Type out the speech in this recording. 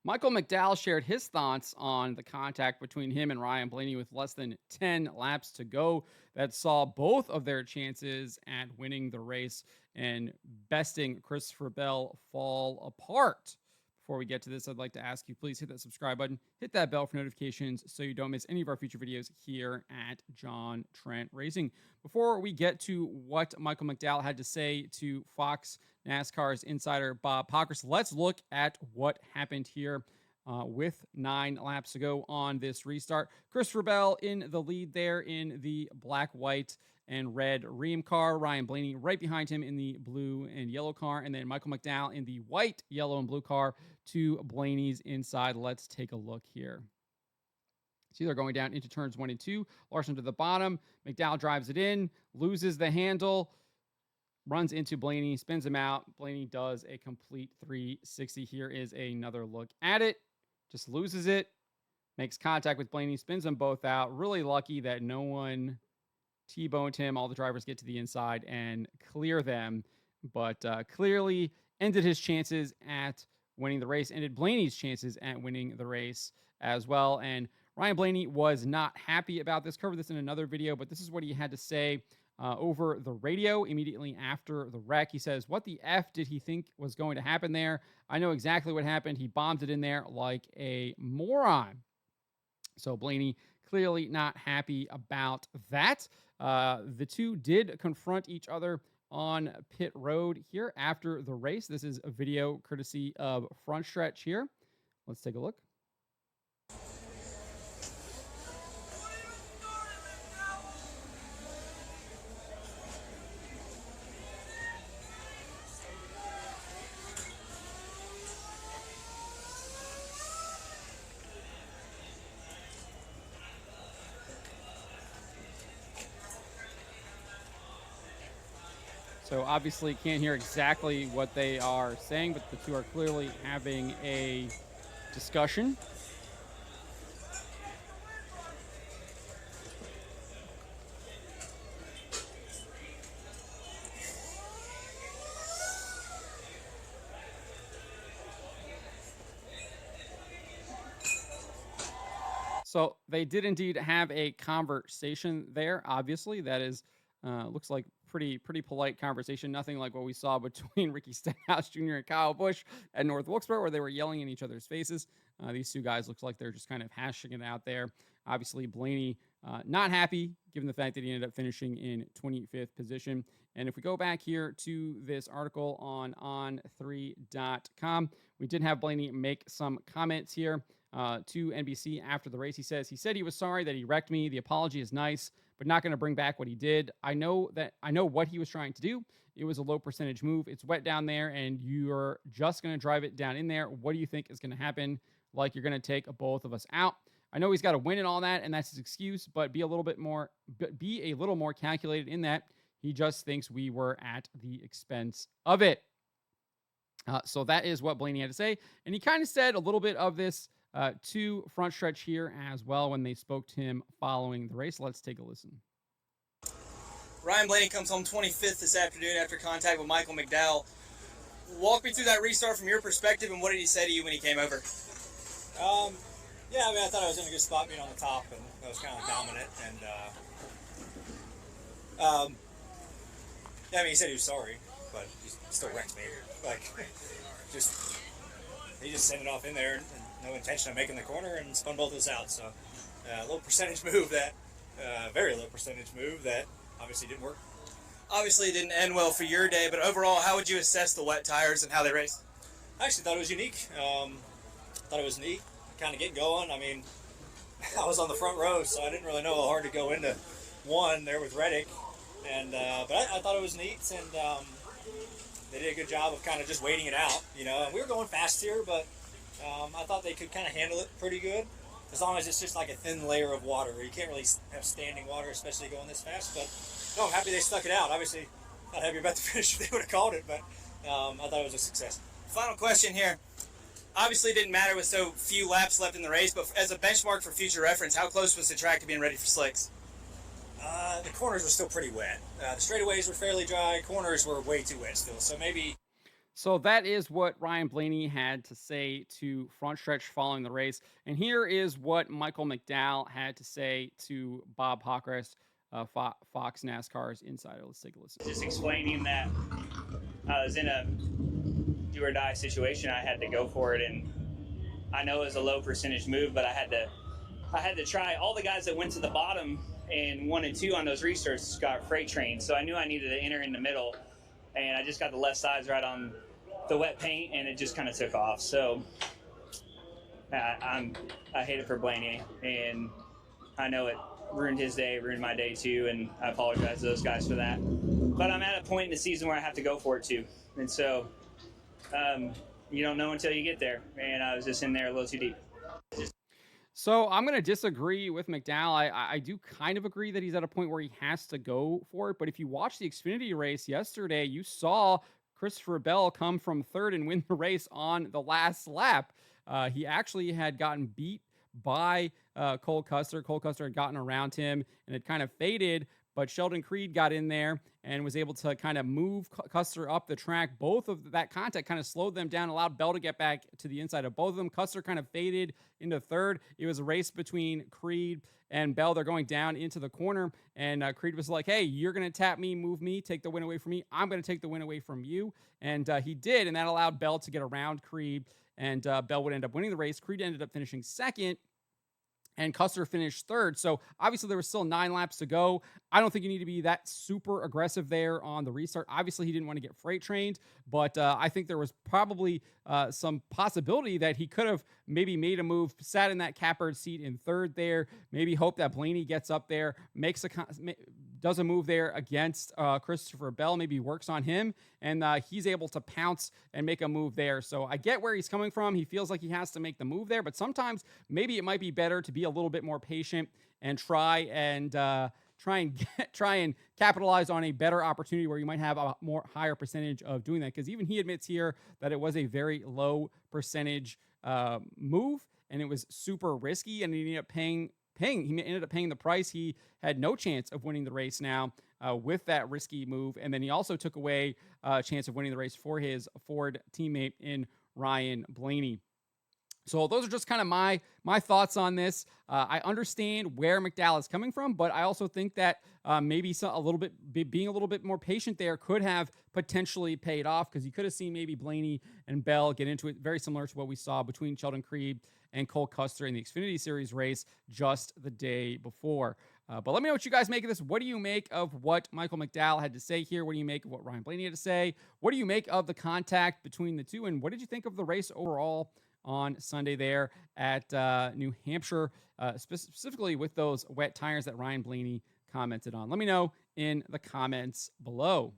Michael McDowell shared his thoughts on the contact between him and Ryan Blaney with less than 10 laps to go that saw both of their chances at winning the race and besting Christopher Bell fall apart. Before we get to this, I'd like to ask you, please hit that subscribe button, hit that bell for notifications so you don't miss any of our future videos here at John Trent Racing. Before we get to what Michael McDowell had to say to Fox NASCAR's insider Bob Pockrass, let's look at what happened here with 9 laps to go on this restart. Christopher Bell in the lead there in the black, white, and red Ream car. Ryan Blaney right behind him in the blue and yellow car. And then Michael McDowell in the white, yellow, and blue car to Blaney's inside. Let's take a look here. See, they're going down into turns 1 and 2. Larson to the bottom. McDowell drives it in, loses the handle, runs into Blaney, spins him out. Blaney does a complete 360. Here is another look at it. Just loses it, makes contact with Blaney, spins them both out. Really lucky that no one T-boned him. All the drivers get to the inside and clear them, but clearly ended his chances at winning the race, ended Blaney's chances at winning the race as well. And Ryan Blaney was not happy about this. Covered this in another video, but this is what he had to say over the radio immediately after the wreck. He says, "What the F did he think was going to happen there? I know exactly what happened. He bombed it in there like a moron." So Blaney clearly not happy about that. The two did confront each other on pit road here after the race. This is a video courtesy of Front Stretch here. Let's take a look. So obviously can't hear exactly what they are saying, but the two are clearly having a discussion. So they did indeed have a conversation there. Obviously, that is looks like pretty polite conversation. Nothing like what we saw between Ricky Stenhouse Jr. and Kyle Busch at North Wilkesboro, where they were yelling in each other's faces. These two guys looks like they're just kind of hashing it out there. Obviously, Blaney not happy, given the fact that he ended up finishing in 25th position. And if we go back here to this article on on3.com, we did have Blaney make some comments here to NBC after the race. He said he was sorry that he wrecked me. The apology is nice, but not going to bring back what he did. I know what he was trying to do. It was a low percentage move. It's wet down there, and you're just going to drive it down in there. What do you think is going to happen? Like, you're going to take both of us out. I know he's got to win and all that, and that's his excuse, but be a little more calculated in that. He just thinks we were at the expense of it. So that is what Blaney had to say. And he kind of said a little bit of this to Front Stretch here as well when they spoke to him following the race. Let's take a listen. Ryan Blaney comes home 25th this afternoon after contact with Michael McDowell. Walk me through that restart from your perspective, and what did he say to you when he came over? Yeah, I mean, I thought I was in a good spot being on the top, and I was kind of dominant. And yeah, I mean, he said he was sorry, but he still wrecked me. Like, he just sent it off in there, and no intention of making the corner, and spun both of us out. So, low percentage move that, very low percentage move that obviously didn't work. Obviously, it didn't end well for your day, but overall, how would you assess the wet tires and how they raced? I actually thought it was unique. Thought it was neat, kind of getting going. I mean, I was on the front row, so I didn't really know how hard to go into one there with Reddick. And but I thought it was neat, and they did a good job of kind of just waiting it out, you know. And we were going fast here, but I thought they could kind of handle it pretty good, as long as it's just like a thin layer of water. You can't really have standing water, especially going this fast. But no, I'm happy they stuck it out. Obviously, not happy about the finish if they would have called it, but I thought it was a success. Final question here. Obviously, it didn't matter with so few laps left in the race, but as a benchmark for future reference, how close was the track to being ready for slicks? The corners were still pretty wet. The straightaways were fairly dry. Corners were way too wet still, so maybe. So that is what Ryan Blaney had to say to Front Stretch following the race. And here is what Michael McDowell had to say to Bob Hockrest, Fox NASCAR's insider. Let's take a listen. Just explaining that I was in a do or die situation. I had to go for it, and I know it was a low percentage move, but I had to try. All the guys that went to the bottom and 1 and 2 on those restarts got freight trained, so I knew I needed to enter in the middle, and I just got the left sides right on the wet paint, and it just kind of took off. So I hate it for Blaney, and I know it ruined his day, ruined my day too, and I apologize to those guys for that. But I'm at a point in the season where I have to go for it too, and so you don't know until you get there, and I was just in there a little too deep. So I'm going to disagree with McDowell. I do kind of agree that he's at a point where he has to go for it. But if you watch the Xfinity race yesterday, you saw Christopher Bell come from third and win the race on the last lap. He actually had gotten beat by Cole Custer. Cole Custer had gotten around him and had kind of faded, but Sheldon Creed got in there and was able to kind of move Custer up the track. Both of that contact kind of slowed them down, allowed Bell to get back to the inside of both of them. Custer kind of faded into third. It was a race between Creed and Bell. They're going down into the corner, and Creed was like, hey, you're going to tap me, move me, take the win away from me. I'm going to take the win away from you. And he did, and that allowed Bell to get around Creed, and Bell would end up winning the race. Creed ended up finishing second, and Custer finished third. So obviously there was still 9 laps to go. I don't think you need to be that super aggressive there on the restart. Obviously he didn't want to get freight trained, but I think there was probably some possibility that he could have maybe made a move, sat in that catbird seat in third there, maybe hope that Blaney gets up there, does a move there against Christopher Bell, maybe works on him, and he's able to pounce and make a move there. So I get where he's coming from. He feels like he has to make the move there, but sometimes maybe it might be better to be a little bit more patient and try and capitalize on a better opportunity where you might have a more higher percentage of doing that. Because even he admits here that it was a very low percentage move, and it was super risky, and he ended up paying the price. He had no chance of winning the race now with that risky move. And then he also took away a chance of winning the race for his Ford teammate in Ryan Blaney. So those are just kind of my thoughts on this. I understand where McDowell is coming from, but I also think that maybe being a little bit more patient there could have potentially paid off, because you could have seen maybe Blaney and Bell get into it, very similar to what we saw between Sheldon Creed and Cole Custer in the Xfinity Series race just the day before. But let me know what you guys make of this. What do you make of what Michael McDowell had to say here? What do you make of what Ryan Blaney had to say? What do you make of the contact between the two? And what did you think of the race overall on Sunday there at New Hampshire, specifically with those wet tires that Ryan Blaney commented on? Let me know in the comments below.